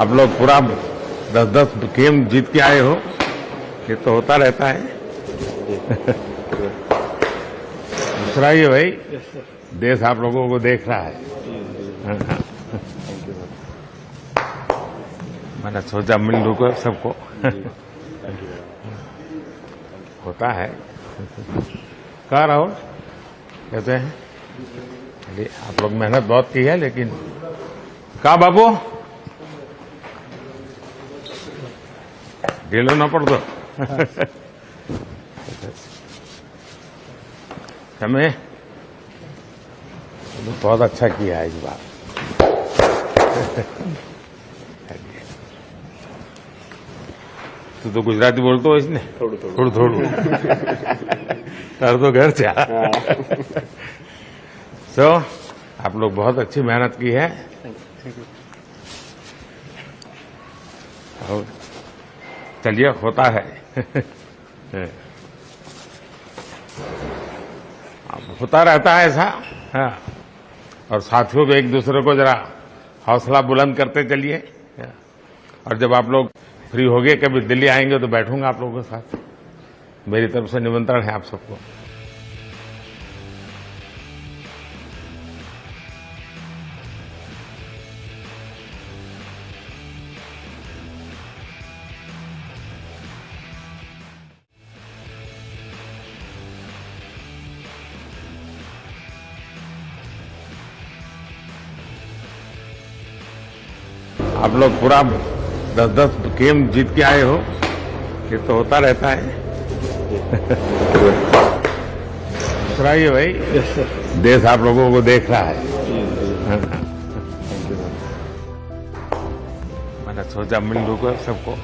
आप लोग पूरा 10-10 गेम जीत के आए हो, ये तो होता रहता है। दूसरा ये भाई, देश आप लोगों को देख रहा है। मैंने सोचा मिल लूँ सबको। होता है। कहाँ रहो, कहते हैं अरे आप लोग मेहनत बहुत की है, लेकिन कहा बाबू ढीलो ना पड़ दो। हमें बहुत अच्छा किया है इस बार। तू तो गुजराती बोलते हो इसने? थोड़ू तार तो घर से। तो आप लोग बहुत अच्छी मेहनत की है। और चलिए, होता है। होता रहता है ऐसा। हाँ, और साथियों को एक दूसरे को जरा हौसला बुलंद करते चलिए। और जब आप लोग फ्री हो गए, कभी दिल्ली आएंगे तो बैठूंगा आप लोगों के साथ। मेरी तरफ से निमंत्रण है आप सबको। आप लोग पूरा 10-10 गेम जीत के आए हो, ये तो होता रहता है। दूसरा ये भाई, देश आप लोगों को देख रहा है। मैंने सोचा मिल लूँ सबको।